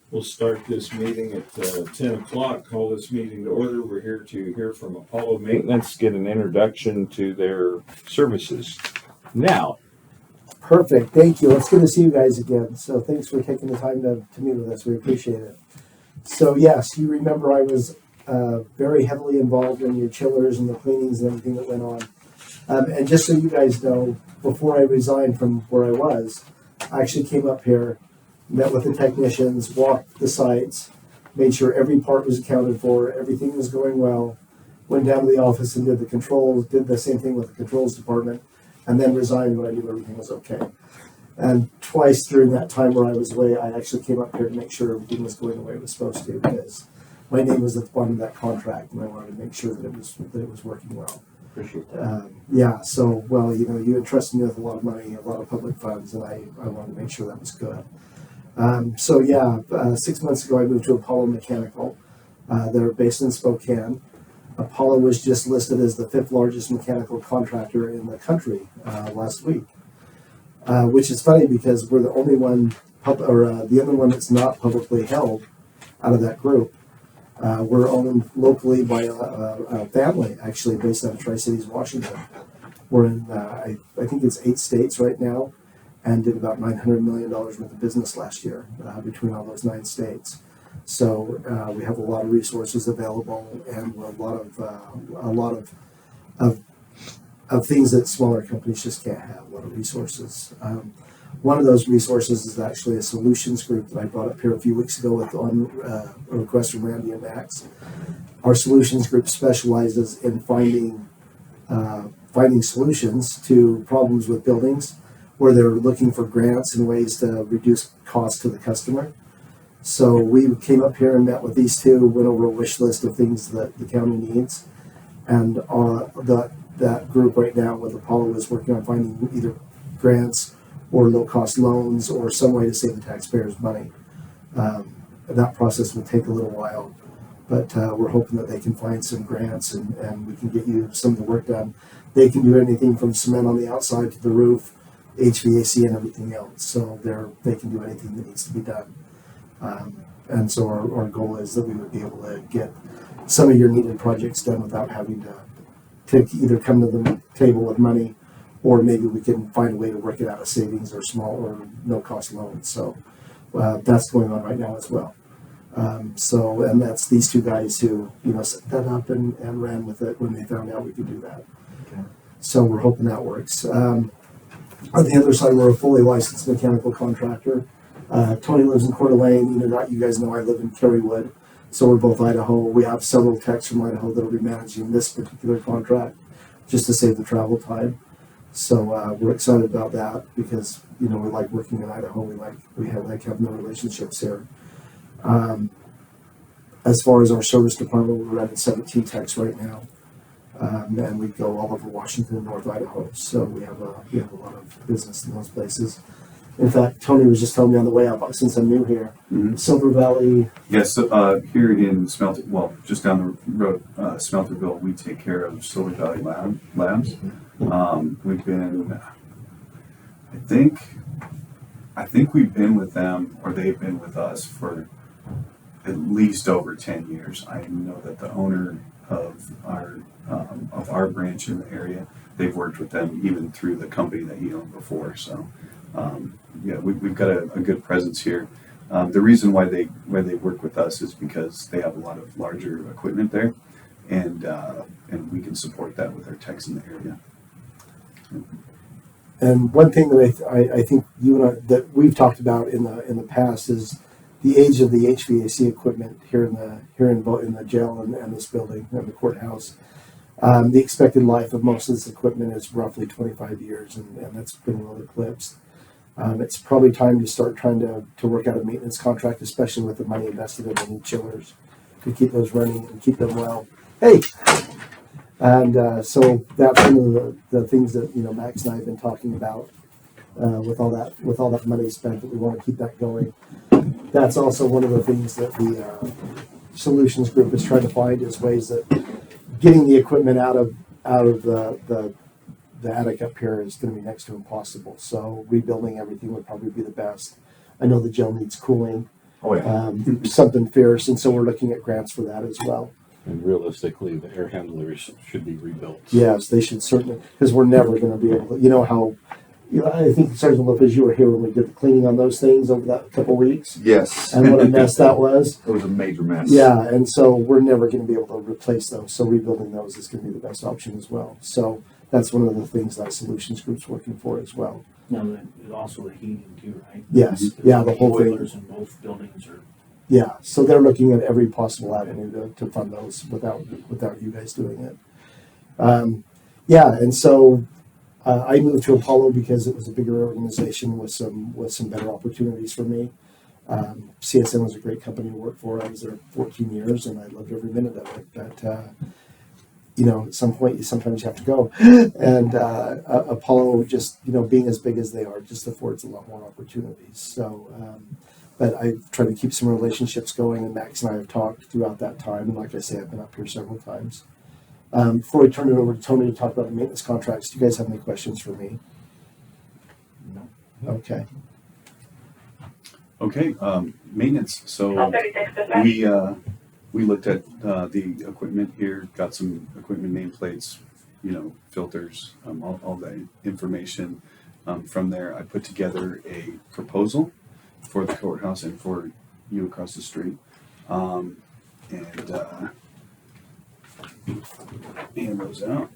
We'll start this meeting at 10 o'clock. Call this meeting to order. We're here to hear from Apollo Maintenance, get an introduction to their services. Now, Perfect. Thank you. It's good to see you guys again. So thanks for taking the time to meet with us. We appreciate it. So yes, you remember I was very heavily involved in your chillers and the cleanings and everything that went on. And just so you guys know, before I resigned from where I was, I actually came up here, met with the technicians, walked the sites, made sure every part was accounted for, everything was going well, went down to the office and did the controls, did the same thing with the controls department, and then resigned when I knew everything was okay. And twice during that time where I was away, I actually came up here to make sure everything was going the way it was supposed to, because my name was at the bottom of that contract, and I wanted to make sure that it was working well. appreciate that. You entrusted me with a lot of money, a lot of public funds, and I wanted to make sure that was good. 6 months ago, I moved to Apollo Mechanical. They're based in Spokane. Apollo was just listed as the 5th largest mechanical contractor in the country last week, which is funny because we're the only one, the other one that's not publicly held out of that group. We're owned locally by a family, actually, based out of Tri-Cities, Washington. We're in, I think it's 8 states right now, and did about $900 million worth of business last year between all those 9 states. So we have a lot of resources available, and a lot of things that smaller companies just can't have. A lot of resources. One of those resources is actually a solutions group that I brought up here a few weeks ago on a request from Randy and Max. Our solutions group specializes in finding solutions to problems with buildings, where they're looking for grants and ways to reduce costs to the customer. So we came up here and met with these two, went over a wish list of things that the county needs, and that group right now with Apollo is working on finding either grants or low-cost loans or some way to save the taxpayers money. That process will take a little while, but we're hoping that they can find some grants and we can get you some of the work done. They can do anything from cement on the outside to the roof, HVAC and everything else. So they can do anything that needs to be done. And so our goal is that we would be able to get some of your needed projects done without having to either come to the table with money, or maybe we can find a way to work it out of savings or small or no cost loans. So that's going on right now as well. And that's these two guys who set that up and ran with it when they found out we could do that. Okay. So we're hoping that works. On the other side, we're a fully licensed mechanical contractor. Tony lives in Coeur d'Alene. You guys know I live in Kerrywood, so we're both Idaho. We have several techs from Idaho that will be managing this particular contract, just to save the travel time. So we're excited about that because we like working in Idaho. We have no relationships here. As far as our service department, we're running 17 techs right now, and we go all over Washington and North Idaho. So we have a lot of business in those places. In fact, Tony was just telling me on the way up, since I'm new here, Silver Valley. Yes, here in just down the road, Smelterville, we take care of Silver Valley Labs. We've been, I think we've been with them, or they've been with us for at least over 10 years. I know that the owner of our branch in the area, they've worked with them even through the company that he owned before. So. We've got a good presence here. The reason why they work with us is because they have a lot of larger equipment there, and we can support that with our techs in the area. And one thing that I think you and I, that we've talked about in the past is the age of the HVAC equipment here in the jail and this building and the courthouse. The expected life of most of this equipment is roughly 25 years, and that's been well eclipsed. It's probably time to start trying to work out a maintenance contract, especially with the money invested in the new chillers, to keep those running and keep them well. Hey, and so that's one of the things that Max and I have been talking about with all that money spent, that we want to keep that going. That's also one of the things that the solutions group is trying to find, is ways that getting the equipment out of the attic up here is going to be next to impossible. So rebuilding everything would probably be the best. I know the jail needs cooling. Oh, yeah. Something fierce, and so we're looking at grants for that as well. And realistically, the air handlers should be rebuilt. Yes, they should certainly, because we're never going to be able to, you know how, I think Sergeant Lopez, you were here when we did the cleaning on those things over that couple of weeks, Yes. and what a mess that was. It was a major mess. Yeah, and so we're never going to be able to replace those. So rebuilding those is going to be the best option as well. So that's one of the things that Solutions Group's working for as well. Now, there's also the heating too, right? Yes, yeah, the whole thing. Boilers in both buildings are. Yeah, so they're looking at every possible avenue to fund those without you guys doing it. Yeah, and so I moved to Apollo because it was a bigger organization with some better opportunities for me. CSN was a great company to work for. I was there 14 years, and I loved every minute of it. But you know, at some point, sometimes you have to go. And Apollo, just being as big as they are, just affords a lot more opportunities. So. But I've tried to keep some relationships going, and Max and I have talked throughout that time. And like I say, I've been up here several times. Before I turn it over to Tony to talk about the maintenance contracts, do you guys have any questions for me? No. Okay. Okay, maintenance. So we looked at the equipment here, got some equipment nameplates, filters, all that information. From there, I put together a proposal for the courthouse and for you across the street, and hand those out.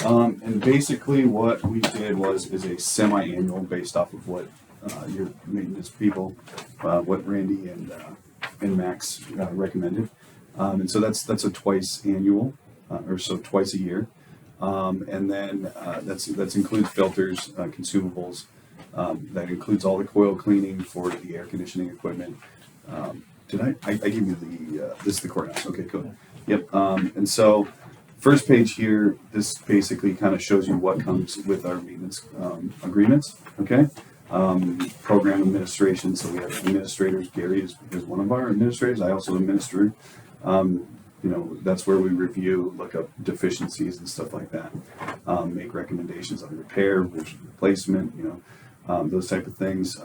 And basically what we did is a semi-annual based off of what your maintenance people, what Randy and Max recommended, and so that's a twice annual, or so twice a year. And then that includes filters, consumables. That includes all the coil cleaning for the air conditioning equipment. Did I give you this is the courthouse? Okay, cool. Yep. And so first page here, this basically kind of shows you what comes with our maintenance agreements. Okay. Program administration. So we have administrators. Gary is one of our administrators. I also administer. That's where we review, look up deficiencies and stuff like that, make recommendations on repair versus replacement, those type of things.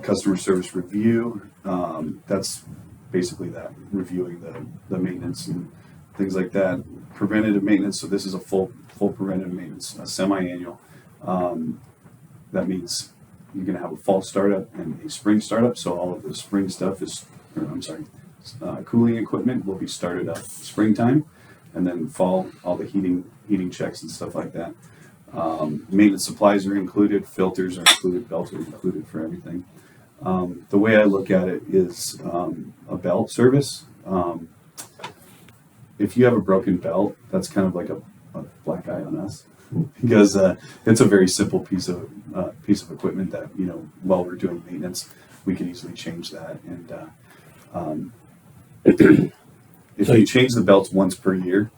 Customer service review, that's basically that, reviewing the maintenance and things like that. Preventative maintenance, so this is a full preventative maintenance, a semi-annual. That means you're going to have a fall startup and a spring startup, so all of the spring stuff cooling equipment will be started up springtime, and then fall, all the heating checks and stuff like that. Maintenance supplies are included, filters are included, belts are included for everything. The way I look at it is a belt service. If you have a broken belt, that's kind of like a black eye on us, because it's a very simple piece of equipment that while we're doing maintenance, we can easily change that. And if you change the belts once per year,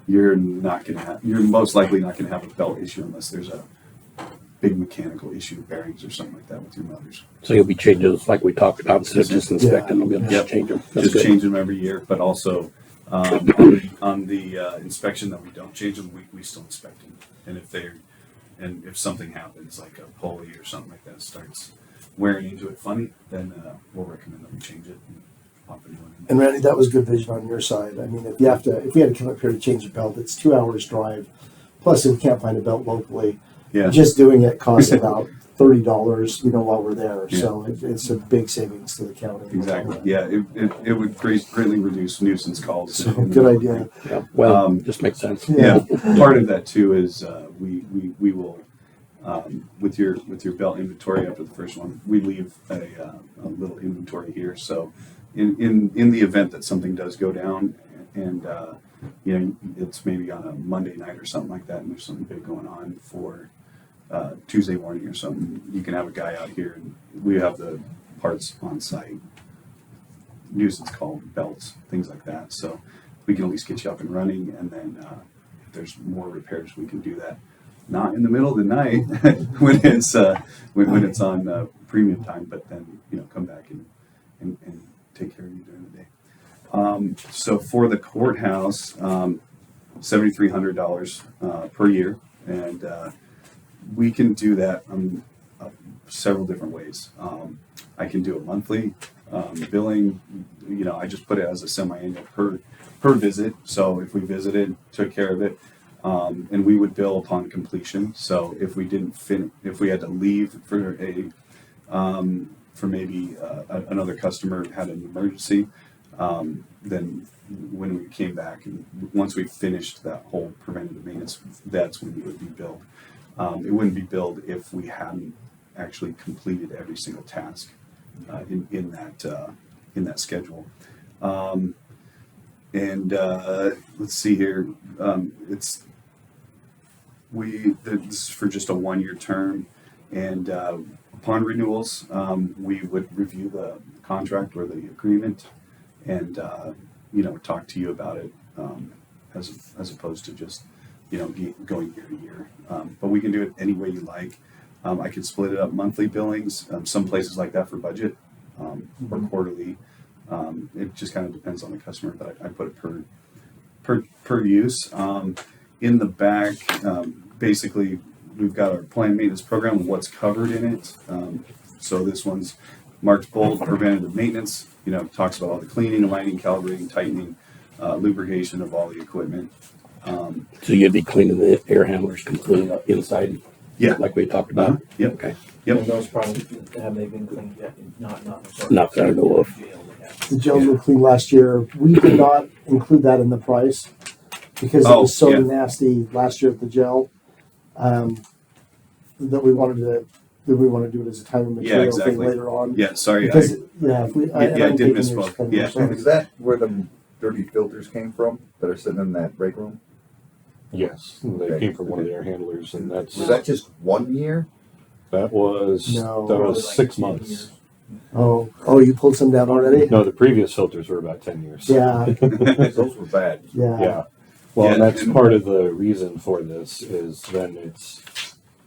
you're most likely not going to have a belt issue unless there's a big mechanical issue, bearings or something like that with your motors. So you'll be changing those like we talked about instead of just inspecting them. You'll Yep. just change them. That's Just good. change them every year, but also on the inspection that we don't change them, we still inspect them. And if something happens, like a pulley or something like that starts wearing into it funny, then we'll recommend that we change it and pop a new one in. And Randy, that was good vision on your side. I mean, if we had to come up here to change a belt, it's 2 hours drive. Plus, if we can't find a belt locally, Yeah. just doing it costs about $30, while we're there. Yeah. So it's a big savings to the county. Exactly. Yeah, it would greatly reduce nuisance calls. So good idea. Yeah. Well, just makes sense. Yeah, part of that too is we will with your belt inventory after the first one, we leave a little inventory here. So in the event that something does go down and it's maybe on a Monday night or something like that, and there's something big going on for Tuesday morning or something, you can have a guy out here and we have the parts on site. Nuisance call, belts, things like that. So we can at least get you up and running, and then if there's more repairs, we can do that. Not in the middle of the night when it's when it's on premium time, but then come back and take care of you during the day. So for the courthouse, $7,300 per year, and we can do that several different ways. I can do a monthly billing. You know, I just put it as a semi-annual per visit. So if we visited, took care of it, and we would bill upon completion. So if we didn't if we had to leave for for maybe another customer had an emergency, then when we came back and once we finished that whole preventative maintenance, that's when we would be billed. It wouldn't be billed if we hadn't actually completed every single task in that schedule. Let's see here. This is for just a 1-year term, and upon renewals, we would review the contract or the agreement, and talk to you about it as opposed to just going year to year. But we can do it any way you like. I could split it up monthly billings. Some places like that for budget or quarterly. It just kind of depends on the customer, but I put it per use. In the back, basically, we've got our planned maintenance program and what's covered in it. So this one's marked bold, preventative maintenance. Talks about all the cleaning, aligning, calibrating, tightening, lubrication of all the equipment. So you'd be cleaning the air handlers completely up inside? Yeah. Like we talked about? Yep. Okay. Yep. And those probably, have they been cleaned yet? Not Not that I know of. Jail, they have. The gels were cleaned last year. We did not include that in the price because it was so yeah. nasty last year at the gel that we wanted to do it as a time and material exactly. thing later on. Yeah, sorry. Because if we, I did I'm taking your misspoke. spend, Yeah. sorry. Is that where the dirty filters came from that are sitting in that break room? Yes, they Okay. came from one of the air handlers, and Was that just 1 year? that was No. Probably like 6 10 months. years. Oh, you pulled some down already? No, the previous filters were about 10 years. Yeah, Those were bad. yeah. Yeah. Well, and Yeah, that's and- part of the reason for this is then it's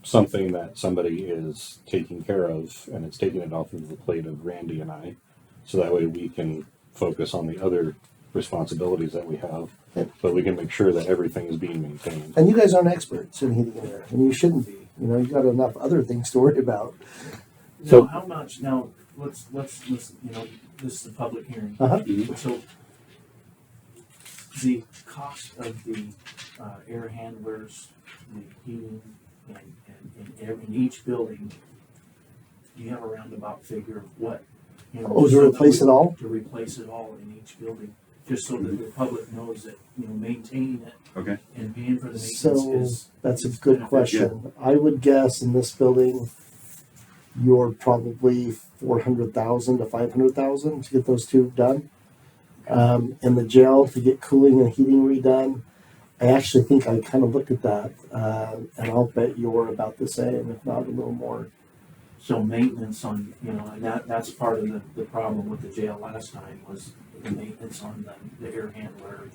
something that somebody is taking care of, and it's taking it off of the plate of Randy and I, so that way we can focus on the other responsibilities that we have, but we can make sure that everything is being maintained. And you guys aren't experts in heating and air, and you shouldn't be. You got enough other things to worry about. So- Now, how much, now, let's, this is a public hearing. Uh-huh. So, the cost of the air handlers, the heating, in each building, do you have a roundabout figure of what? Oh, to replace it all? To replace it all in each building, just so that the public knows that, maintaining it Okay. and paying for the So, maintenance is. That's a is good beneficial. question. I would guess in this building, you're probably 400,000 to 500,000 to get those two done. In the jail to get cooling and heating redone, I actually think I kind of looked at that, and I'll bet you're about the same, if not a little more. So maintenance on, and that's part of the problem with the jail last time was the maintenance on the air handler,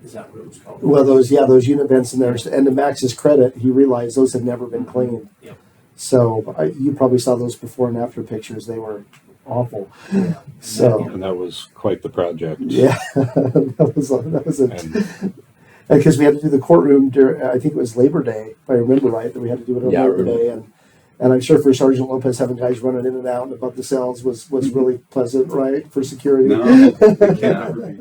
is that what it was called? Well, those unit vents in there, and to Max's credit, he realized those had never been cleaned. Yep. So you probably saw those before and after pictures. They were awful. Yeah. So And that was quite the project. yeah, that was a And because we had to do the courtroom during, I think it was Labor Day, if I remember right, that we had to do it on Yeah, I Labor remember. Day, and I'm sure for Sergeant Lopez having guys running in and out and above the cells was really pleasant, right, for security. No, it cannot be.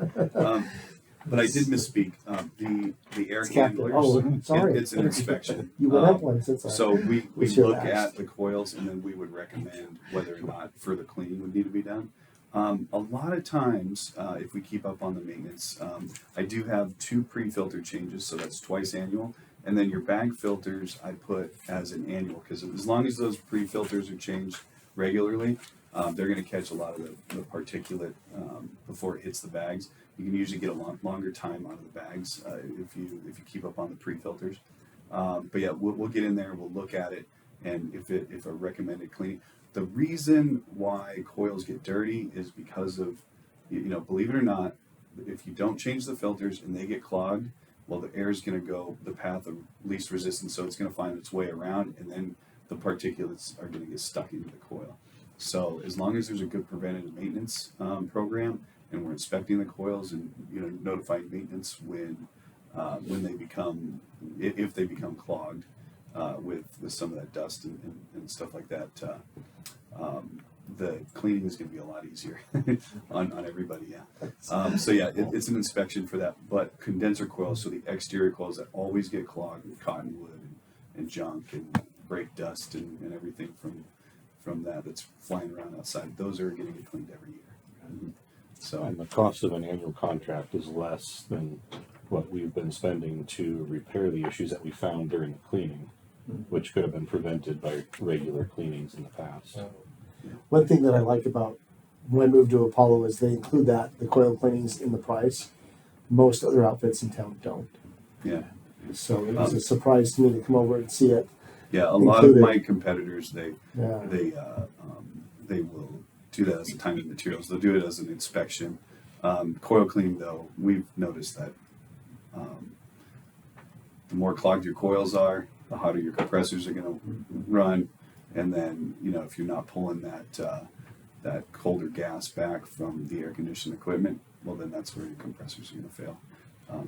But I did misspeak. The air It's captain. handlers. Oh, sorry. It's an inspection. You went up one since I. So we Was your look last. at the coils and then we would recommend whether or not further cleaning would need to be done. A lot of times, if we keep up on the maintenance, I do have 2 pre-filter changes, so that's twice annual. And then your bag filters I put as an annual, because as long as those pre-filters are changed regularly, they're going to catch a lot of the particulate before it hits the bags. You can usually get a longer time out of the bags if you keep up on the pre-filters. But yeah, we'll get in there, we'll look at it, and if a recommended cleaning. The reason why coils get dirty is because of, believe it or not, if you don't change the filters and they get clogged, well, the air is going to go the path of least resistance, so it's going to find its way around, and then the particulates are going to get stuck into the coil. So as long as there's a good preventative maintenance program, and we're inspecting the coils and notifying maintenance when they become, if they become clogged, with some of that dust and stuff like that. The cleaning is going to be a lot easier on everybody. Yeah. So yeah, it's an inspection for that. But condenser coils, so the exterior coils that always get clogged with cottonwood and junk and brake dust and everything from that's flying around outside, those are going to get cleaned every year. So And the cost of an annual contract is less than what we've been spending to repair the issues that we found during the cleaning, which could have been prevented by regular cleanings in the past. One thing that I like about when I moved to Apollo is they include the coil cleanings in the price. Most other outfits in town don't. yeah. So it was a surprise to me to come over and see it. Yeah, a lot of Included. my competitors, they Yeah. will do that as a time and materials. They'll do it as an inspection. Coil cleaning, though, we've noticed that the more clogged your coils are, the hotter your compressors are going to run, and then if you're not pulling that colder gas back from the air conditioning equipment, well, then that's where your compressors are going to fail.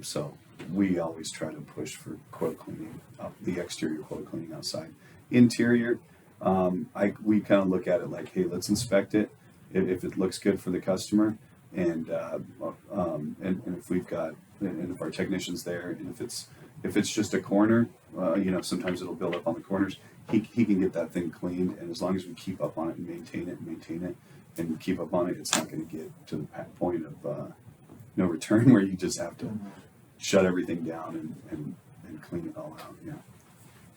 So we always try to push for coil cleaning, the exterior coil cleaning outside. Interior, we kind of look at it like, hey, let's inspect it. If it looks good for the customer, and if we've got, and if our technician's there, and if it's just a corner, sometimes it'll build up on the corners. He can get that thing cleaned, and as long as we keep up on it and maintain it, and keep up on it, it's not going to get to the point of no return where you just have to shut everything down and clean it all out. Yeah.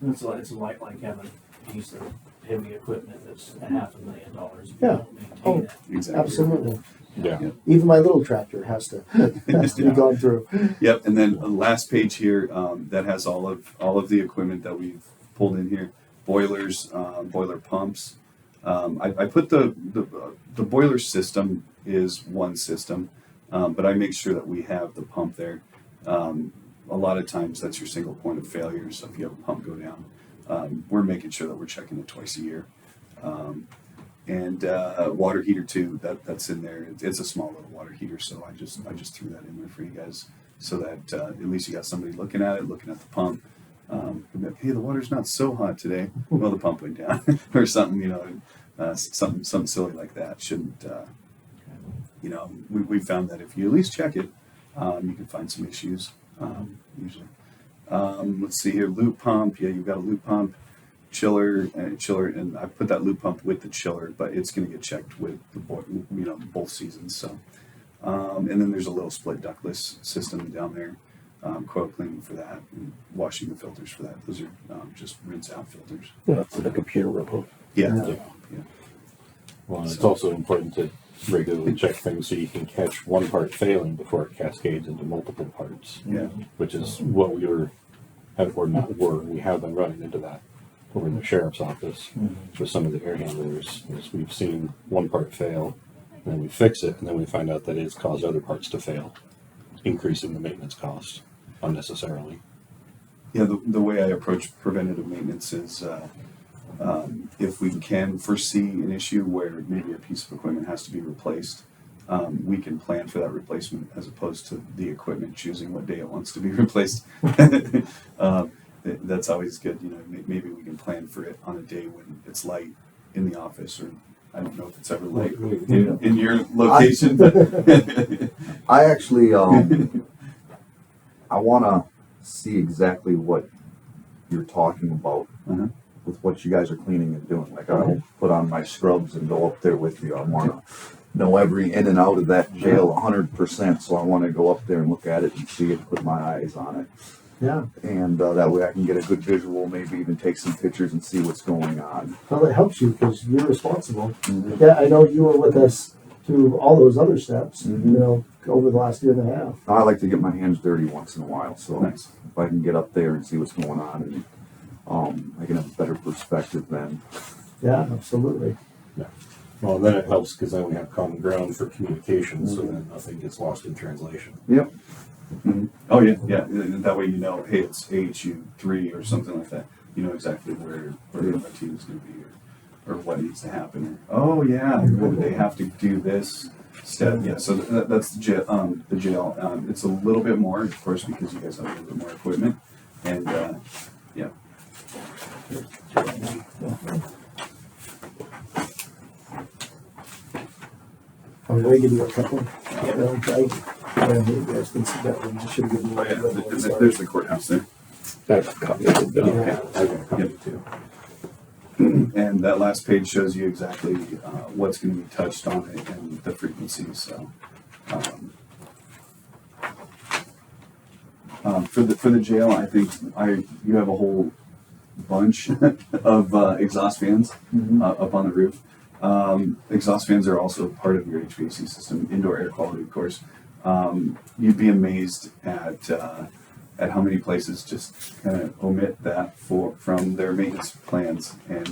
It's like having a piece of heavy equipment that's $500,000. If you Yeah. don't maintain Oh, it. Exactly. Absolutely. Yeah. Even my little tractor has to be gone through. Yep, and then the last page here that has all of the equipment that we've pulled in here: boilers, boiler pumps. I put the boiler system is one system, but I make sure that we have the pump there. A lot of times that's your single point of failure. So if you have a pump go down, we're making sure that we're checking it twice a year. And water heater too. That's in there. It's a small little water heater, so I just threw that in there for you guys, so that at least you got somebody looking at the pump. Hey, the water's not so hot today. Well, the pump went down, or something. Something silly like that. Shouldn't. We found that if you at least check it, you can find some issues usually. Let's see here. Loop pump. Yeah, you've got a loop pump. Chiller, and I put that loop pump with the chiller, but it's going to get checked with the both seasons. So, and then there's a little split ductless system down there, coil cleaning for that, and washing the filters for that. Those are just rinse out filters. That's the computer remote. Yeah. Yeah. Well, and it's also important to regularly check things so you can catch one part failing before it cascades into multiple parts. Yeah. Which is what we have been running into that over in the sheriff's office with some of the air handlers. Is we've seen one part fail, and then we fix it, and then we find out that it's caused other parts to fail, increasing the maintenance cost unnecessarily. Yeah, the way I approach preventative maintenance is if we can foresee an issue where maybe a piece of equipment has to be replaced, we can plan for that replacement as opposed to the equipment choosing what day it wants to be replaced. That's always good. Maybe we can plan for it on a day when it's light in the office, or I don't know if it's ever light in your location. But I actually, I want to see exactly what you're talking about Uh-huh. with what you guys are cleaning and doing. Like, I'll put on my scrubs and go up there with you. I want to know every in and out of that jail 100%. So I want to go up there and look at it and see it, put my eyes on it. Yeah. And that way I can get a good visual, maybe even take some pictures and see what's going on. Well, it helps you because you're responsible. Mhm. Yeah, I know you were with us through all those other steps, Mhm. over the last year and a half. I like to get my hands dirty once in a while. So Nice. if I can get up there and see what's going on, and I can have a better perspective then. Yeah, absolutely. Well, then it helps because then we have common ground for communication, so then nothing gets lost in translation. Yep. Oh yeah. That way hey, it's AHU3 or something like that. You know exactly where the MIT is going to be, or what needs to happen. Oh yeah, they have to do this step. Yeah. So that's the jail. It's a little bit more, of course, because you guys have a little bit more equipment, and yeah. Are we ready to do a couple? You guys can see that one. You should have given me Oh, yeah, that one. Sorry. there's the courthouse there. I've got a copy of the bill. Yeah. I've got a copy Yep. too. And that last page shows you exactly what's going to be touched on it and the frequencies. So, for the jail, I think you have a whole bunch of exhaust fans up on the roof. Exhaust fans are also part of your HVAC system, indoor air quality, of course. You'd be amazed at how many places just kind of omit that from their maintenance plans. And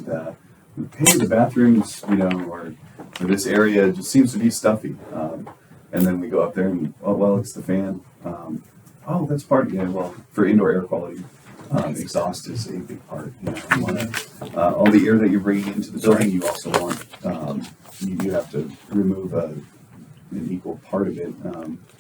hey, the bathrooms, or this area just seems to be stuffy. And then we go up there and, oh, well, it's the fan. Oh, that's part, well, for indoor air quality, exhaust is a big part. You want all the air that you're bringing into the building, you also want, you have to remove an equal part of it.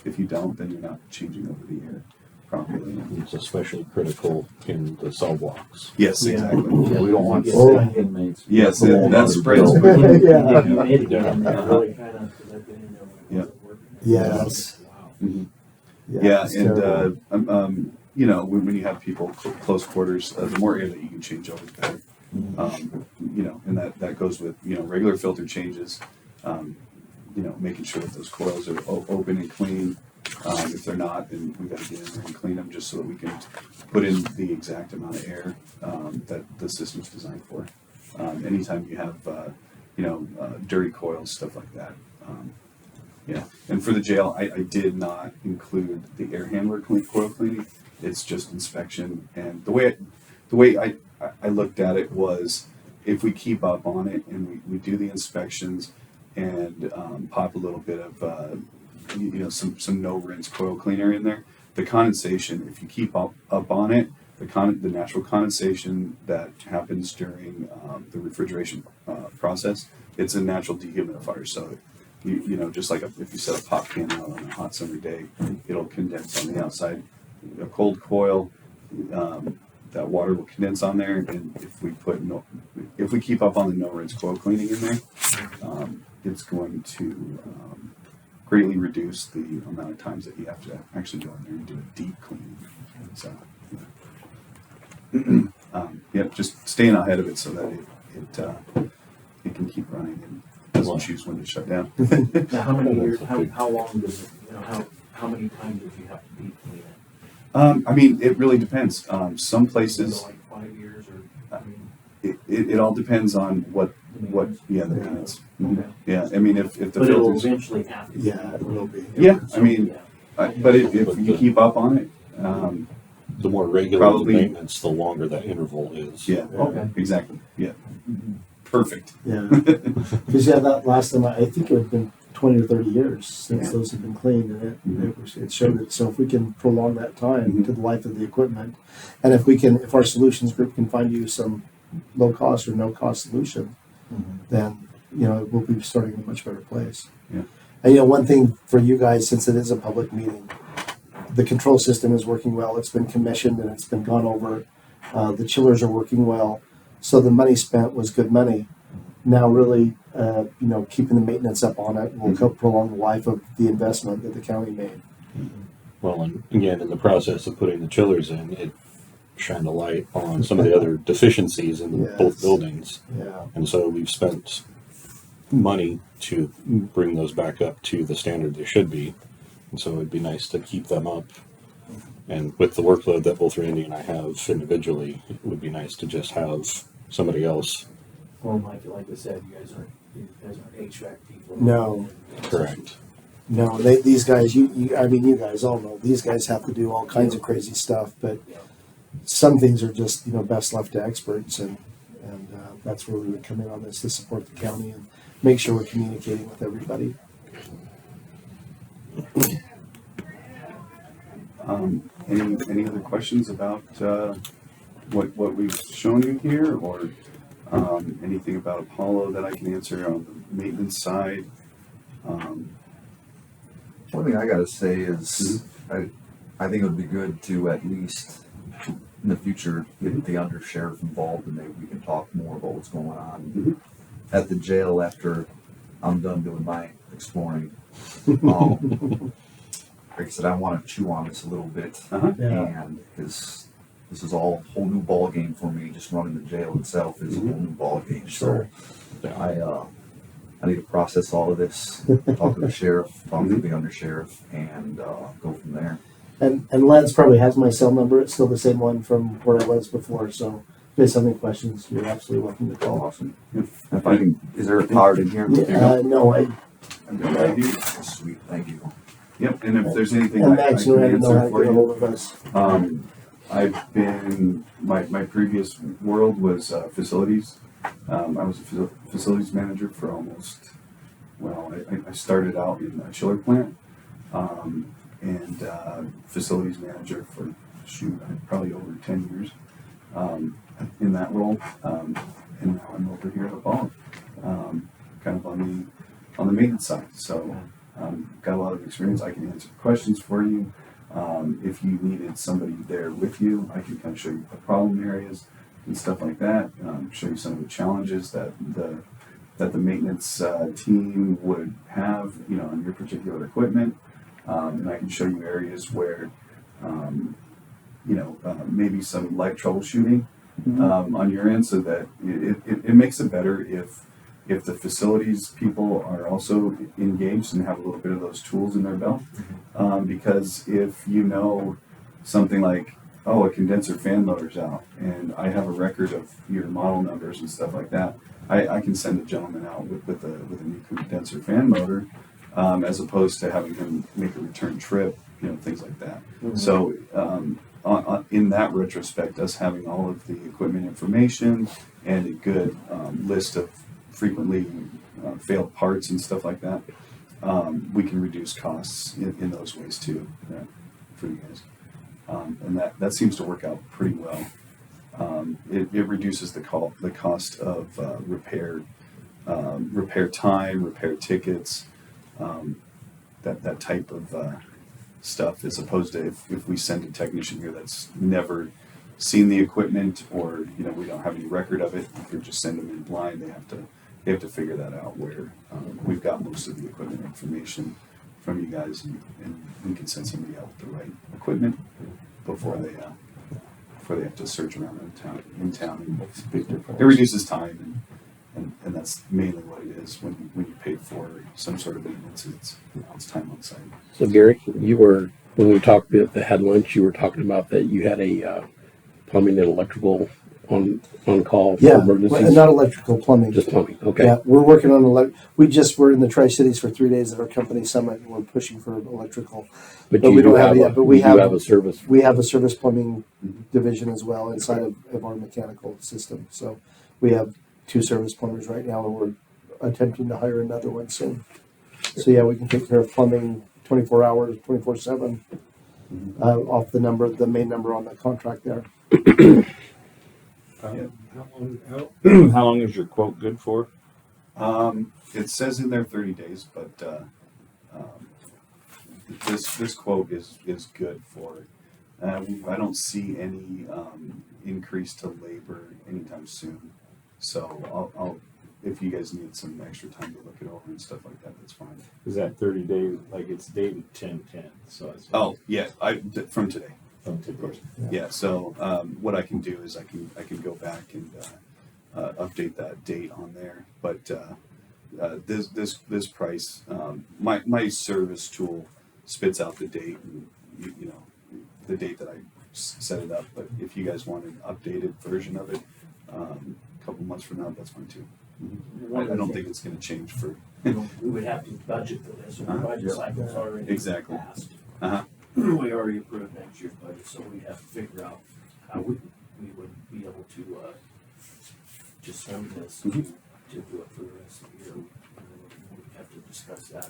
If you don't, then you're not changing over the air properly. It's especially critical in the cell blocks. Yes, Yeah. exactly. Yeah, we don't want Oh. inmates. Yes, Come on, that other spreads building. quickly. Yeah. Really kind of, because I've been in there when it wasn't working. Yes. Wow. Mhm. Yeah, it's and terrible. when you have people close quarters, the more air that you can change over, the better. And that goes with regular filter changes. Making sure that those coils are open and clean. If they're not, then we got to get in there and clean them just so that we can put in the exact amount of air that the system's designed for. Anytime you have dirty coils, stuff like that. And for the jail, I did not include the air handler coil cleaning. It's just inspection. And the way I looked at it was, if we keep up on it and we do the inspections and pop a little bit of some no rinse coil cleaner in there, the condensation, if you keep up on it, the natural condensation that happens during the refrigeration process, it's a natural dehumidifier. So just like if you set a pop can out on a hot summer day, it'll condense on the outside. A cold coil, that water will condense on there, and if we keep up on the no rinse coil cleaning in there, it's going to greatly reduce the amount of times that you have to actually go in there and do a deep cleaning. So, just staying ahead of it so that it can keep running and doesn't choose when to shut down. Now, how many years, how long does it, how many times would you have to deep clean it? It really depends. Some places, Like 5 years or, I mean, it all depends on what the maintenance? the maintenance. Okay. Yeah, if the But it'll filters. eventually have to. be. Yeah, it will be. Yeah, Yeah. but if you keep up on it, The more regular Probably- the maintenance, the longer that interval is. yeah, Okay. exactly. Yeah, Mhm. perfect. Yeah. Because that last time, I think it had been 20 or 30 years since those have been cleaned, and it showed it. So if we can prolong that time to the life of the equipment, and if our solutions group can find you some low cost or no cost solution, then we'll be starting in a much better place. Yeah. And one thing for you guys, since it is a public meeting, the control system is working well. It's been commissioned and it's been gone over. The chillers are working well, so the money spent was good money. Now, really, keeping the maintenance up on it will help prolong the life of the investment that the county made. Well, and again, in the process of putting the chillers in, it shined a light on some of the other deficiencies in Yes. both buildings. Yeah. And so we've spent money to bring those back up to the standard they should be. And so it'd be nice to keep them up. And with the workload that both Randy and I have individually, it would be nice to just have somebody else. Well, like I said, you guys aren't HVAC people. No. Correct. No, these guys, you guys all know, these guys have to do all kinds of crazy stuff, but some things are just, best left to experts, and that's where we would come in on this to support the county and make sure we're communicating with everybody. Any other questions about what we've shown you here, or anything about Apollo that I can answer on the maintenance side? One thing I gotta say is, I think it would be good to at least in the future, get the undersheriff involved and maybe we can talk more about what's going on at the jail after I'm done doing my exploring. Like I said, I want to chew on this a little bit, and because this is all a whole new ball game for me. Just running the jail itself is a whole new ball game. Sure. So I need to process all of this, talk to the sheriff, talk to the undersheriff, and go from there. And Lance probably has my cell number. It's still the same one from where I was before. So if there's any questions, you're absolutely welcome to call. Awesome. If I can, is there a card in here? No, I do. Sweet, thank you. Yep, and if there's anything and I Max, can you know how answer to for get a you. hold of us. I've been, my previous world was facilities. I was a facilities manager for almost, I started out in a chiller plant, and facilities manager for, probably over 10 years in that role. And now I'm over here at Apollo, kind of on the maintenance side. So got a lot of experience. I can answer questions for you. If you needed somebody there with you, I can kind of show you the problem areas and stuff like that. Show you some of the challenges that the maintenance team would have, on your particular equipment. And I can show you areas where, maybe some light troubleshooting on your end, so that it makes it better if the facilities people are also engaged and have a little bit of those tools in their belt. Because if you know something like, a condenser fan motor's out, and I have a record of your model numbers and stuff like that, I can send a gentleman out with a new condenser fan motor, as opposed to having him make a return trip, things like that. So in that retrospect, us having all of the equipment information and a good list of frequently failed parts and stuff like that, we can reduce costs in those ways too, for you guys. And that seems to work out pretty well. It reduces the cost of repair time, repair tickets, that type of stuff, as opposed to if we send a technician here that's never seen the equipment, or we don't have any record of it, we could just send them in blind. They have to figure that out, where we've got most of the equipment information from you guys, and we can send somebody out with the right equipment before they have to search around in town. It reduces time, and that's mainly what it is when you pay for some sort of maintenance. It's time on site. So Gary, when we talked at the head lunch, you were talking about that you had a plumbing and electrical on call for emergencies. Not electrical, plumbing. Just plumbing. Okay. Yeah, we're working on we just were in the Tri-Cities for 3 days at our company summit, and we're pushing for electrical. But we you don't do have it yet, but we have a service. We have a service plumbing division as well inside of our mechanical system. So we have 2 service plumbers right now, and we're attempting to hire another one soon. So yeah, we can take care of plumbing 24 hours, 24/7, off the main number on the contract there. How long is your quote good for? It says in there 30 days, but this quote is good for it. I don't see any increase to labor anytime soon. So I'll if you guys need some extra time to look it over and stuff like that, that's fine. Is that 30 days? Like, it's dated 10/10, so it's Yeah, from today. from today. Yeah. So what I can do is I can go back and update that date on there. But this price, my service tool spits out the date, and the date that I set it up. But if you guys want an updated version of it, a couple months from now, that's fine too. I don't think it's going to change for We would have to budget for this, and the budget cycle's already Exactly. passed. Uh-huh. We already approved next year's budget, so we have to figure out how we would be able to just spend this to do it for the rest of the year. We have to discuss that.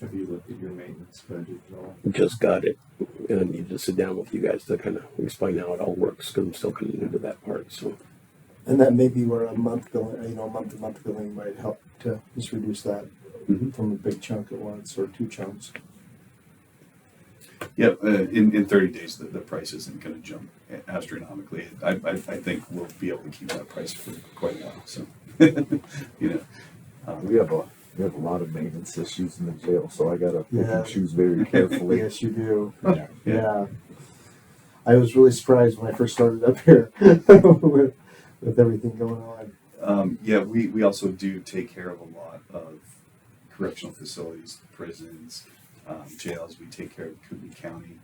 Have you looked at your maintenance budget at all? Just got it, and I need to sit down with you guys to kind of explain how it all works, because I'm still kind of new to that part. So And that may be where a month-to-month billing might help to just reduce that from a big chunk at once, or 2 chunks. Yep, in 30 days, the price isn't gonna jump astronomically. I think we'll be able to keep that price for quite a while, so, you know. We have a lot of maintenance issues in the jail, so I gotta pick Yeah. and choose very carefully. Yes, you do. Yeah. Yeah. I was really surprised when I first started up here with everything going on. Yeah, we also do take care of a lot of correctional facilities, prisons, jails. We take care of Kootenai County,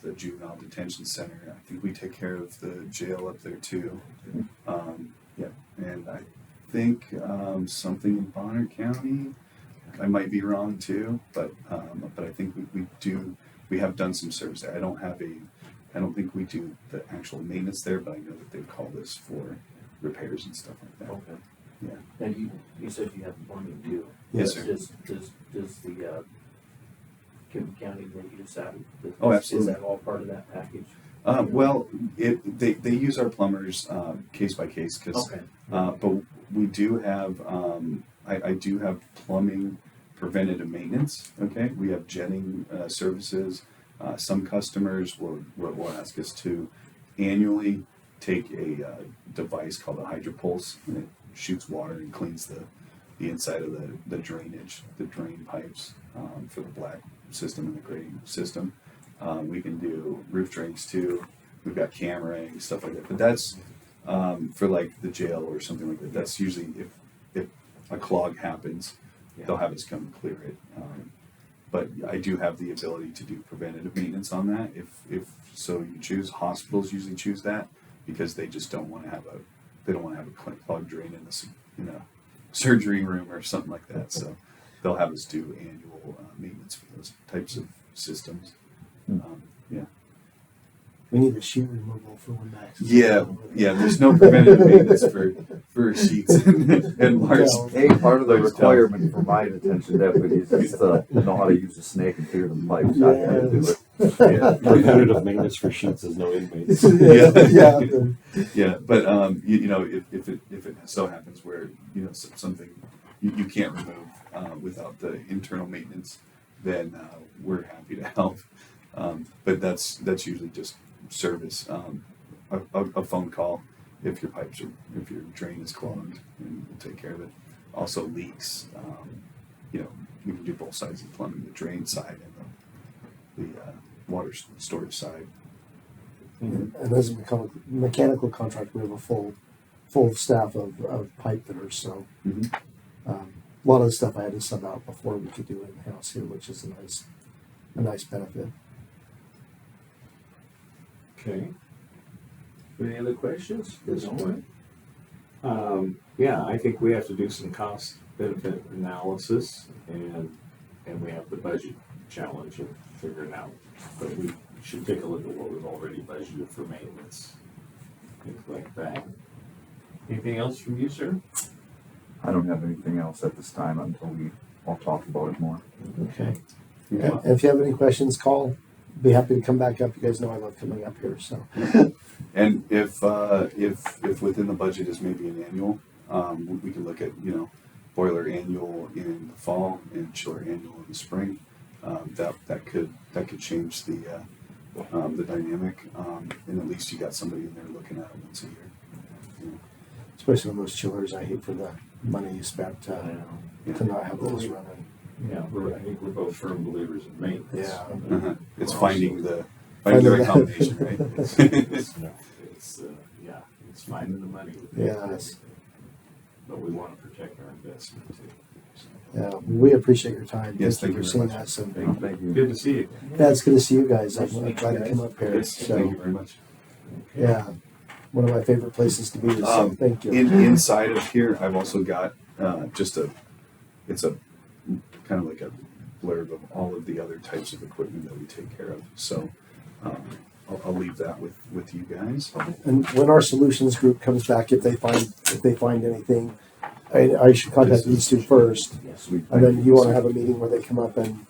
the juvenile detention center. I think we take care of the jail up there too. Yeah, and I think something in Bonner County. I might be wrong too, but I think we have done some service there. I don't think we do the actual maintenance there, but I know that they call us for repairs and stuff like that. Okay. Yeah. And you said you have plumbing too. Yes, sir. Does the Kootenai County that you just added? Oh, absolutely. Is that all part of that package? Well, they use our plumbers case by case because, Okay. but we do have I do have plumbing preventative maintenance. Okay, we have jetting services. Some customers will ask us to annually take a device called a HydroPulse, and it shoots water and cleans the inside of the drainage, the drain pipes for the black system and the gray system. We can do roof drains too. We've got cameraing, stuff like that. But that's for like the jail or something like that. That's usually if a clog happens, they'll have us come and clear it. But I do have the ability to do preventative maintenance on that. If so you choose. Hospitals usually choose that because they just don't want to have a clogged drain in the surgery room or something like that. So they'll have us do annual maintenance for those types of systems. Yeah. We need a sheet removal for when Max. Yeah. There's no preventative maintenance for sheets and Mars. Hey, part of the requirement for my detention deputies is to know how to use a snake and clear the pipes. I had to do it. Yeah. Preventative maintenance for sheets is no inmates. Yeah, but if it so happens where something you can't remove without the internal maintenance, then we're happy to help. But that's usually just service, a phone call if your drain is clogged, and we'll take care of it. Also leaks, we can do both sides of the plumbing, the drain side and the water storage side. And as a mechanical contractor, we have a full staff of pipe fitters. So Mhm. a lot of the stuff I had to sub out before we could do it in house here, which is a nice benefit. Okay. Any other questions at this point? Yeah, I think we have to do some cost benefit analysis and we have the budget challenge of figuring out, but we should take a look at what we've already budgeted for maintenance. Things like that. Anything else from you, sir? I don't have anything else at this time until I'll talk about it more. Okay. And if you have any questions, call. Be happy to come back up. You guys know I love coming up here. So And if within the budget is maybe an annual, we can look at boiler annual in the fall and chiller annual in the spring. That could change the dynamic, and at least you got somebody in there looking at it once a year. especially on those chillers, I hate for the money you spent to not have those running. Yeah, I think we're both firm believers in maintenance. Yeah. Uh-huh. It's finding the Finding right the- combination, right? It's finding the money. Yes. But we want to protect our investment too. So, Yeah, we appreciate your time. Yes, thank you thank for you very seeing much. us. And Thank you. Good to see you. yeah, it's good to see you guys. Nice to I'm meet glad you to guys. come up here. Thank So you very much. yeah, one of my favorite places to be. So thank you. Inside of here, I've also got it's a kind of like a blurb of all of the other types of equipment that we take care of. So I'll leave that with you guys. And when our solutions group comes back, if they find anything, I should contact these two first, Yes. Sweet. and then you want to have a meeting where they come up and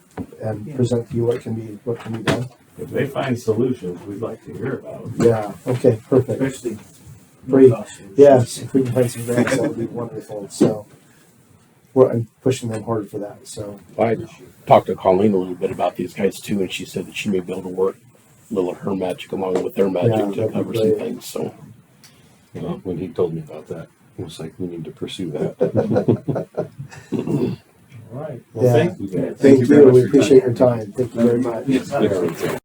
present to you what can be done. If they find solutions, we'd like to hear about them. Yeah. Okay. Perfect. Especially Great. cost solutions. Yes. If we can find some grants, that would be wonderful. So I'm pushing them hard for that. So I talked to Colleen a little bit about these guys too, and she said that she may be able to work a little of her magic along with their Yeah, magic that'd to be cover some great. things. So When he told me about that, it was like, we need to pursue that. All right. Well, Yeah. thank you guys. thank you very you. much We for your appreciate your time. Thank you very much. Yes,